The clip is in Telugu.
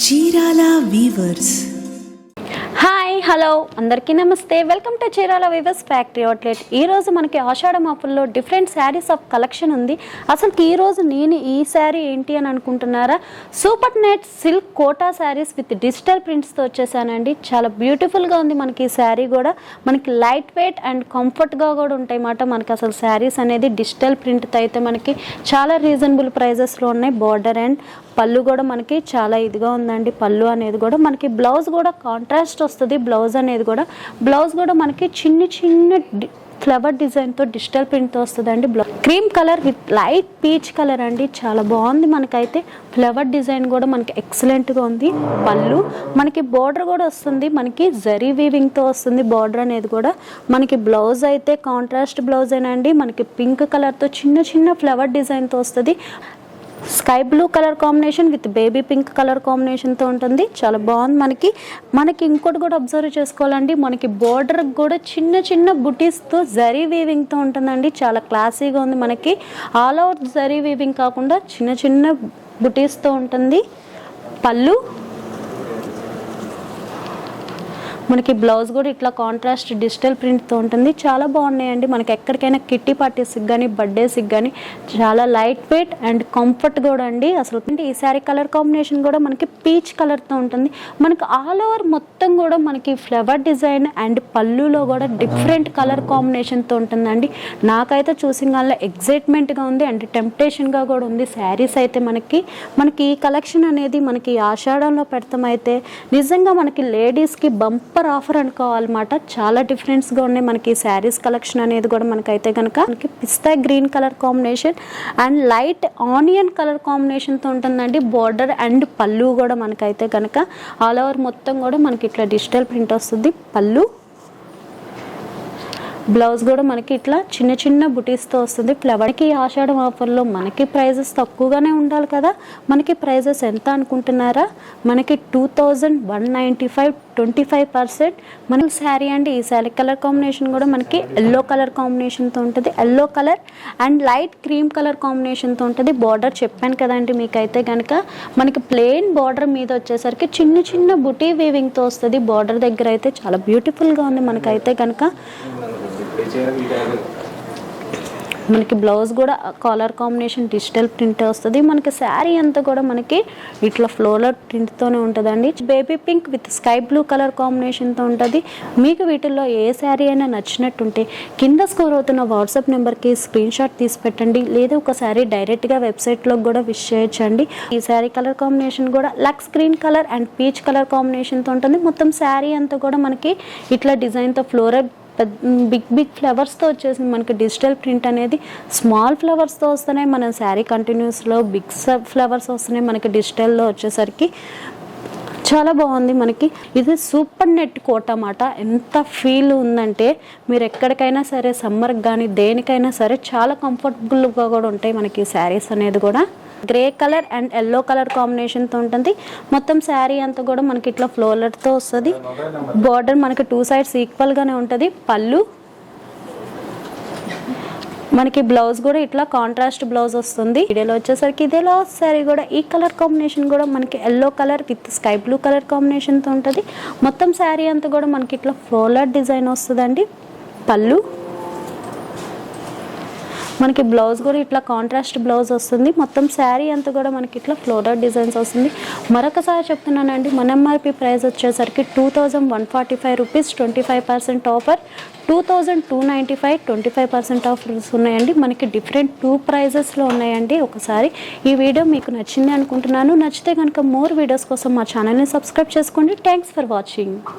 చీరాల వీవర్స్. హాయ్ హలో అందరికీ నమస్తే. Welcome to Chirala weavers factory outlet. ఈరోజు మనకి ఆషాఢం ఆఫర్లో డిఫరెంట్ శారీస్ ఆఫ్ కలెక్షన్ ఉంది. అసలు ఈరోజు నేను ఈ శారీ ఏంటి అని అనుకుంటున్నారా? Super net silk Kota saris with digital ప్రింట్స్తో వచ్చేసానండి. చాలా బ్యూటిఫుల్గా ఉంది మనకి ఈ శారీ కూడా. మనకి లైట్ వెయిట్ అండ్ కంఫర్ట్గా కూడా ఉంటాయి అన్నమాట. మనకి అసలు శారీస్ అనేది డిజిటల్ ప్రింట్తో అయితే మనకి చాలా రీజనబుల్ ప్రైజెస్లో ఉన్నాయి. బార్డర్ అండ్ పళ్ళు కూడా మనకి చాలా ఇదిగా ఉందండి. పళ్ళు అనేది కూడా మనకి బ్లౌజ్ కూడా కాంట్రాస్ట్ వస్తుంది. బ్లౌజ్ కూడా మనకి చిన్న ఫ్లవర్ డిజైన్తో డిజిటల్ ప్రింట్తో వస్తుందండి. Cream colour with light peach colour అండి. చాలా బాగుంది. మనకైతే ఫ్లవర్ డిజైన్ కూడా మనకి ఎక్సలెంట్గా ఉంది. పళ్ళు మనకి బార్డర్ కూడా వస్తుంది. మనకి జరీ వీవింగ్తో వస్తుంది బార్డర్ అనేది కూడా. మనకి బ్లౌజ్ అయితే కాంట్రాస్ట్ బ్లౌజ్ ఏనండి. మనకి పింక్ కలర్తో చిన్న ఫ్లవర్ డిజైన్తో వస్తుంది. Sky blue colour combination with baby pink colour కాంబినేషన్తో ఉంటుంది. చాలా బాగుంది. మనకి ఇంకోటి కూడా అబ్జర్వ్ చేసుకోవాలండి. మనకి బోర్డర్ కూడా చిన్న బుటీస్తో జరీ వీవింగ్తో ఉంటుందండి. చాలా క్లాసీగా ఉంది. మనకి ఆల్ అవుట్ జరీ వీవింగ్ కాకుండా చిన్న బుటీస్తో ఉంటుంది. పళ్ళు మనకి బ్లౌజ్ కూడా ఇట్లా కాంట్రాస్ట్ డిజిటల్ ప్రింట్తో ఉంటుంది. చాలా బాగున్నాయండి. మనకి ఎక్కడికైనా కిట్టి పార్టీస్కి కానీ బర్త్డేస్కి కానీ చాలా లైట్ వెయిట్ అండ్ కంఫర్ట్ కూడా అండి. అసలు ఈ శారీ కలర్ కాంబినేషన్ కూడా మనకి పీచ్ కలర్తో ఉంటుంది. మనకి ఆల్ ఓవర్ మొత్తం కూడా మనకి ఫ్లవర్ డిజైన్ అండ్ పళ్ళులో కూడా డిఫరెంట్ కలర్ కాంబినేషన్తో ఉంటుందండి. నాకైతే చూసింగాల్లో ఎగ్జైట్మెంట్గా ఉంది అండ్ టెంప్టేషన్గా కూడా ఉంది. శారీస్ అయితే మనకి ఈ కలెక్షన్ అనేది మనకి ఆషాఢంలో పెడతామైతే నిజంగా మనకి లేడీస్కి బంపర్ ఆఫర్ అనుకోవాలన్నమాట. చాలా డిఫరెన్స్గా ఉన్నాయి మనకి శారీస్ కలెక్షన్ అనేది కూడా. మనకైతే కనుక మనకి పిస్తా green colour combination and light onion colour కాంబినేషన్తో ఉంటుందండి. బార్డర్ అండ్ పళ్ళు కూడా మనకైతే కనుక ఆల్ ఓవర్ మొత్తం కూడా మనకి ఇట్లా డిజిటల్ ప్రింట్ వస్తుంది. పళ్ళు బ్లౌజ్ కూడా మనకి ఇట్లా చిన్న బుటీస్తో వస్తుంది. ఫ్లవర్కి ఆషాఢం ఆఫర్లో మనకి ప్రైజెస్ తక్కువగానే ఉండాలి కదా. మనకి ప్రైజెస్ ఎంత అనుకుంటున్నారా? మనకి 2195 25% మనకి శారీ అండి. ఈ శారీ కలర్ కాంబినేషన్ కూడా మనకి ఎల్లో కలర్ కాంబినేషన్తో ఉంటుంది. Yellow colour and light cream colour కాంబినేషన్తో ఉంటుంది. బార్డర్ చెప్పాను కదండి మీకైతే కనుక. మనకి ప్లెయిన్ బార్డర్ మీద వచ్చేసరికి చిన్న బుటీ వీవింగ్తో వస్తుంది. బార్డర్ దగ్గర అయితే చాలా బ్యూటిఫుల్గా ఉంది మనకైతే కనుక. మనకి బ్లౌజ్ కూడా కలర్ కాంబినేషన్ డిజిటల్ ప్రింట్ వస్తుంది. మనకి శారీ అంతా కూడా మనకి ఇట్లా ఫ్లోరల్ ప్రింట్తోనే ఉంటుందండి. Baby pink with sky blue colour కాంబినేషన్తో ఉంటుంది. మీకు వీటిల్లో ఏ శారీ అయినా నచ్చినట్టుంటే కింద స్కోర్ అవుతున్న వాట్సాప్ నెంబర్కి స్క్రీన్ షాట్ తీసి పెట్టండి. లేదా ఒక శారీ డైరెక్ట్గా వెబ్సైట్లో కూడా విష్ చేయొచ్చండి. ఈ శారీ కలర్ కాంబినేషన్ కూడా looks green colour and peach colour కాంబినేషన్తో ఉంటుంది. మొత్తం శారీ అంతా కూడా మనకి ఇట్లా డిజైన్తో ఫ్లోరల్ బిగ్ ఫ్లవర్స్తో వచ్చేసింది. మనకి డిజిటల్ ప్రింట్ అనేది స్మాల్ ఫ్లవర్స్తో వస్తున్నాయి. మన శారీ కంటిన్యూస్లో బిగ్ ఫ్లవర్స్ వస్తున్నాయి మనకి డిజిటల్లో వచ్చేసరికి. చాలా బాగుంది. మనకి ఇది సూపర్ నెట్ కోట అన్నమాట. ఎంత ఫీల్ ఉందంటే మీరు ఎక్కడికైనా సరే సమ్మర్కి కానీ దేనికైనా సరే చాలా కంఫర్టబుల్గా కూడా ఉంటాయి మనకి శారీస్ అనేది కూడా. Grey colour and yellow colour కాంబినేషన్తో ఉంటుంది. మొత్తం శారీ అంతా కూడా మనకి ఇట్లా ఫ్లోరల్తో వస్తుంది. బార్డర్ మనకి 2 సైడ్స్ ఈక్వల్గానే ఉంటుంది. పళ్ళు మనకి బ్లౌజ్ కూడా ఇట్లా కాంట్రాస్ట్ బ్లౌజ్ వస్తుంది. వీడియోలో వచ్చేసరికి ఇదే లాస్ట్ శారీ కూడా ఈ కలర్ కాంబినేషన్ కూడా మనకి yellow colour with sky blue colour కాంబినేషన్తో ఉంటుంది. మొత్తం శారీ అంతా కూడా మనకి ఇట్లా ఫ్లోరల్ డిజైన్ వస్తుందండి. పళ్ళు మనకి బ్లౌజ్ కూడా ఇట్లా కాంట్రాస్ట్ బ్లౌజ్ వస్తుంది. మొత్తం శారీ అంతా కూడా మనకి ఇట్లా ఫ్లోరల్ డిజైన్స్ వస్తుంది. మరొకసారి చెప్తున్నానండి, మన ఎంఆర్పి ప్రైస్ వచ్చేసరికి 2145 రూపీస్ 25% ఆఫర్. 2295 25% ఆఫర్స్ ఉన్నాయండి. మనకి డిఫరెంట్ 2 ప్రైజెస్లో ఉన్నాయండి. ఒకసారి ఈ వీడియో మీకు నచ్చింది అనుకుంటున్నాను. నచ్చితే కనుక మోర్ వీడియోస్ కోసం మా ఛానల్ని సబ్స్క్రైబ్ చేసుకోండి. Thanks for watching.